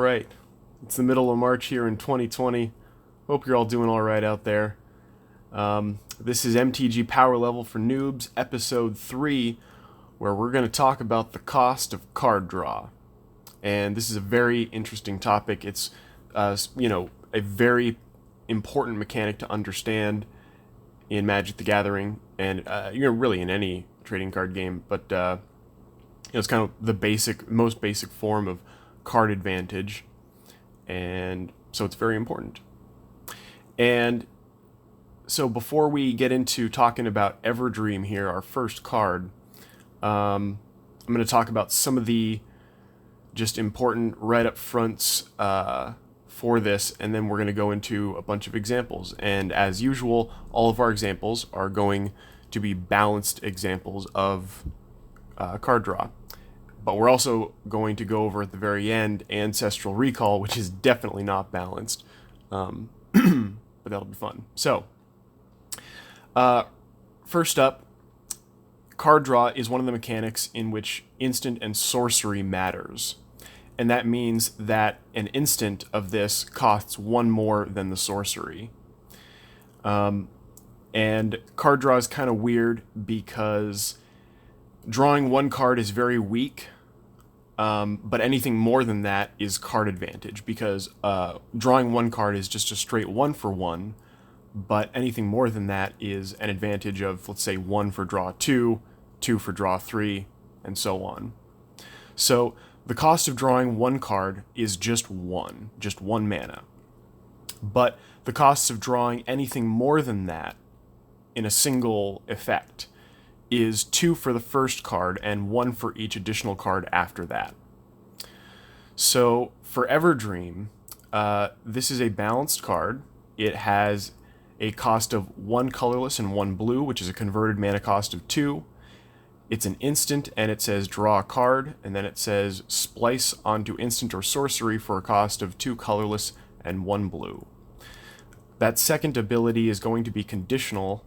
right. It's the middle of March here in 2020. Hope you're all doing all right out there. This is MTG Power Level for Noobs, Episode 3, where we're going to talk about the cost of card draw. And this is a very interesting topic. It's, a very important mechanic to understand in Magic the Gathering, and really in any trading card game. But it's kind of the most basic form of card advantage, and so it's very important. And so before we get into talking about Everdream here, our first card, I'm going to talk about some of the just important right up fronts for this, and then we're going to go into a bunch of examples. And as usual, all of our examples are going to be balanced examples of card draw. But we're also going to go over at the very end Ancestral Recall, which is definitely not balanced. But that'll be fun. So, first up, card draw is one of the mechanics in which instant and sorcery matters. And that means that an instant of this costs one more than the sorcery. And card draw is kind of weird because drawing one card is very weak, but anything more than that is card advantage, because drawing one card is just a straight 1-for-1, but anything more than that is an advantage of, let's say, 1 for draw 2, 2 for draw 3, and so on. So the cost of drawing one card is just one mana. But the costs of drawing anything more than that in a single effect is 2 for the first card and 1 for each additional card after that. So for Everdream, this is a balanced card. It has a cost of 1 colorless and 1 blue, which is a converted mana cost of 2. It's an instant, and it says draw a card, and then it says splice onto instant or sorcery for a cost of 2 colorless and 1 blue. That second ability is going to be conditional,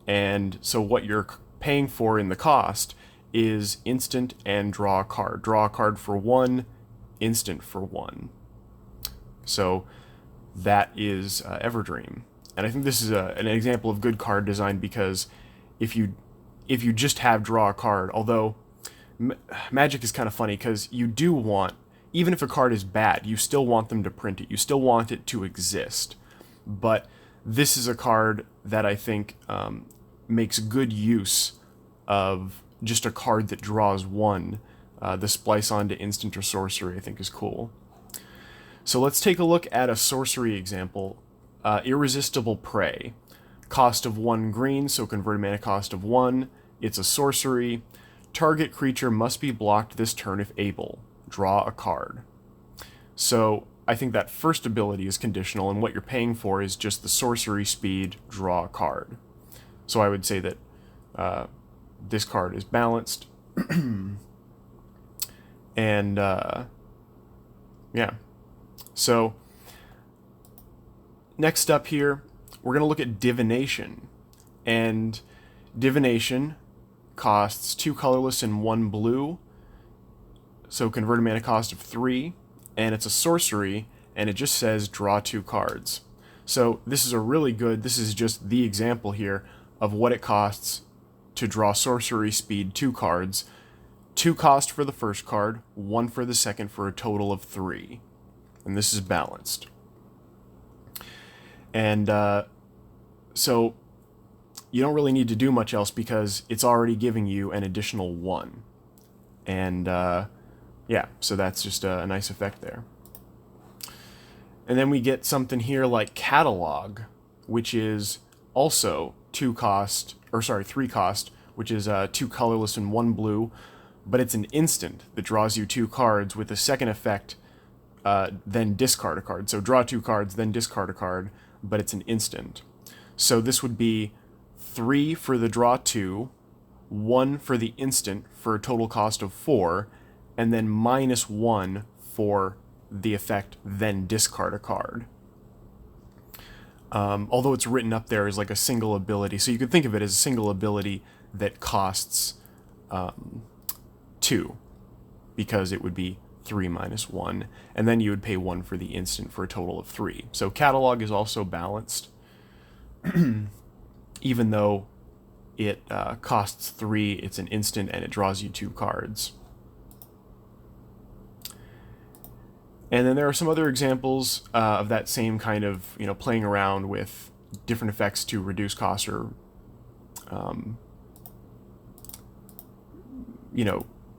and so what you're paying for in the cost is instant and draw a card. Draw a card for 1, instant for 1. So that is Everdream. And I think this is an example of good card design, because if you just have draw a card, although Magic is kind of funny, because you do want, even if a card is bad, you still want them to print it. You still want it to exist. But this is a card that I think makes good use of just a card that draws 1. The splice onto instant or sorcery, I think, is cool. So let's take a look at a sorcery example. Irresistible Prey. Cost of 1 green, so converted mana cost of 1. It's a sorcery. Target creature must be blocked this turn if able. Draw a card. So I think that first ability is conditional, and what you're paying for is just the sorcery speed, draw a card. So I would say that this card is balanced. And, yeah. So, next up here, we're going to look at Divination. And Divination costs 2 colorless and 1 blue, so converted mana cost of 3, and it's a sorcery, and it just says draw 2 cards. So this is just the example here of what it costs to draw sorcery speed 2 cards. 2 cost for the first card, 1 for the second, for a total of 3. And this is balanced. And so you don't really need to do much else, because it's already giving you an additional 1. And yeah, so that's just a nice effect there. And then we get something here like Catalog, which is also 3 cost, which is 2 colorless and 1 blue, but it's an instant that draws you 2 cards with a second effect, then discard a card. So draw 2 cards, then discard a card, but it's an instant. So this would be 3 for the draw 2, 1 for the instant for a total cost of 4, and then -1 for the effect, then discard a card. Although it's written up there as like a single ability, so you could think of it as a single ability that costs 2, because it would be 3 minus 1, and then you would pay 1 for the instant for a total of 3. So catalog is also balanced, even though it costs 3, it's an instant, and it draws you 2 cards. And then there are some other examples of that same kind of, playing around with different effects to reduce costs or,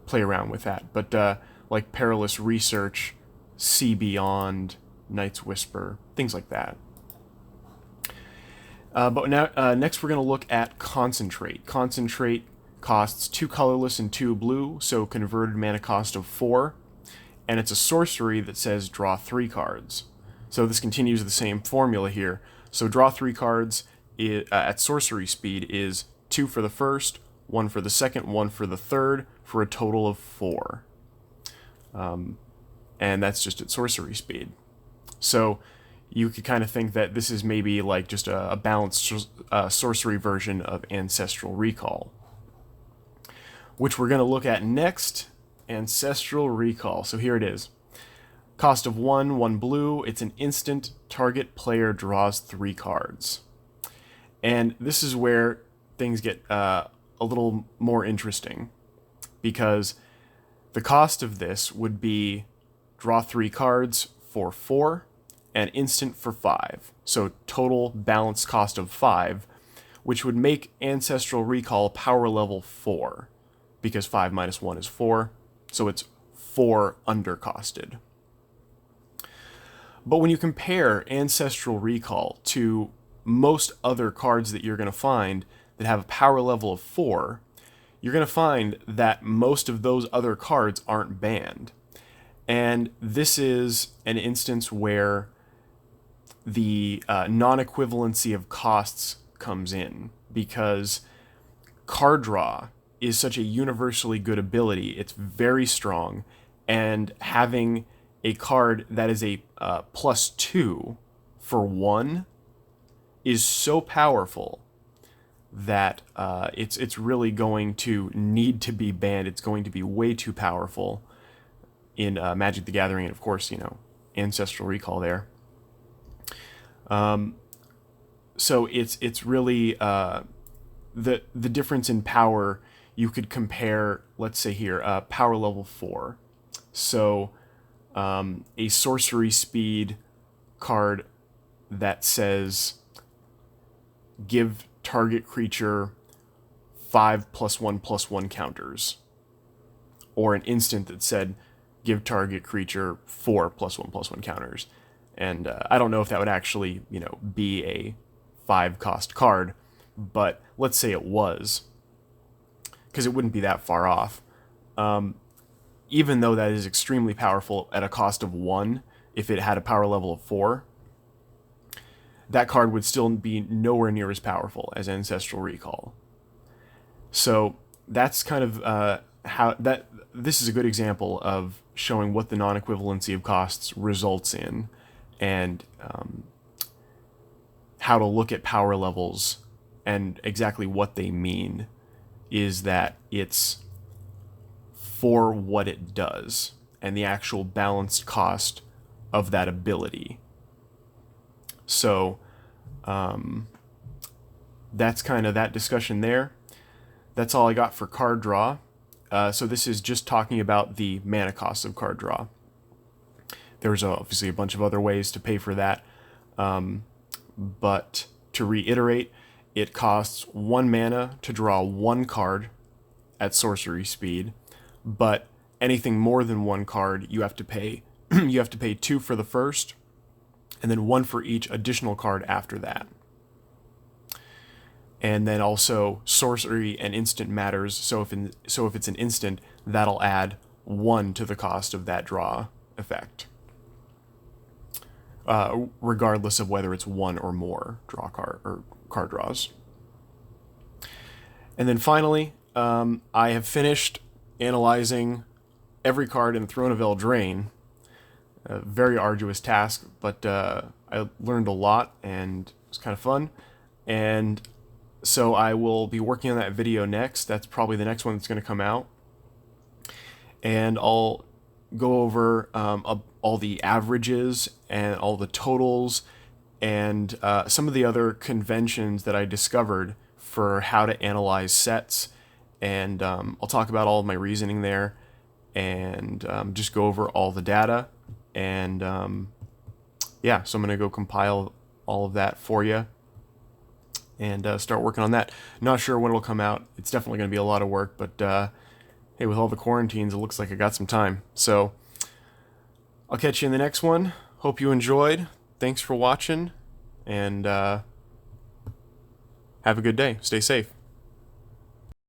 play around with that. But like Perilous Research, See Beyond, Night's Whisper, things like that. But now, next we're going to look at Concentrate. Concentrate costs 2 colorless and 2 blue, so converted mana cost of 4. And it's a sorcery that says draw 3 cards. So this continues the same formula here. So draw 3 cards at sorcery speed is 2 for the first, 1 for the second, 1 for the third, for a total of 4. And that's just at sorcery speed. So you could kind of think that this is maybe like just a balanced sorcery version of Ancestral Recall, which we're going to look at next. Ancestral Recall. So here it is. Cost of 1, 1 blue. It's an instant. Target player draws 3 cards. And this is where things get a little more interesting, because the cost of this would be draw 3 cards for 4 and instant for 5. So total balanced cost of 5, which would make Ancestral Recall power level 4, because 5 minus 1 is 4. So it's 4 undercosted. But when you compare Ancestral Recall to most other cards that you're going to find that have a power level of 4, you're going to find that most of those other cards aren't banned. And this is an instance where the non-equivalency of costs comes in, because card draw is such a universally good ability. It's very strong, and having a card that is a +2 for 1 is so powerful that it's really going to need to be banned. It's going to be way too powerful in Magic the Gathering, and of course, Ancestral Recall there. So it's really the difference in power. You could compare, let's say here, power level 4. So a sorcery speed card that says give target creature 5 +1/+1 counters. Or an instant that said give target creature 4 +1/+1 counters. And I don't know if that would actually, be a 5-cost card, but let's say it was, because it wouldn't be that far off. Even though that is extremely powerful at a cost of 1, if it had a power level of 4, that card would still be nowhere near as powerful as Ancestral Recall. So that's kind of how that. This is a good example of showing what the non-equivalency of costs results in, and how to look at power levels and exactly what they mean. Is that it's for what it does and the actual balanced cost of that ability. So that's kind of that discussion there. That's all I got for card draw. So this is just talking about the mana cost of card draw. There's obviously a bunch of other ways to pay for that. But to reiterate, it costs 1 mana to draw 1 card at sorcery speed, but anything more than 1 card, you have to pay. You have to pay 2 for the first, and then 1 for each additional card after that. And then also sorcery and instant matters. So if it's an instant, that'll add 1 to the cost of that draw effect, regardless of whether it's 1 or more draw card or card draws. And then finally, I have finished analyzing every card in Throne of Eldraine. A very arduous task, but I learned a lot and it was kind of fun. And so I will be working on that video next. That's probably the next one that's going to come out. And I'll go over all the averages and all the totals and some of the other conventions that I discovered for how to analyze sets. And I'll talk about all of my reasoning there and just go over all the data. And yeah, so I'm going to go compile all of that for you and start working on that. Not sure when it'll come out. It's definitely going to be a lot of work, but hey, with all the quarantines, it looks like I got some time. So I'll catch you in the next one. Hope you enjoyed. Thanks for watching, and have a good day. Stay safe.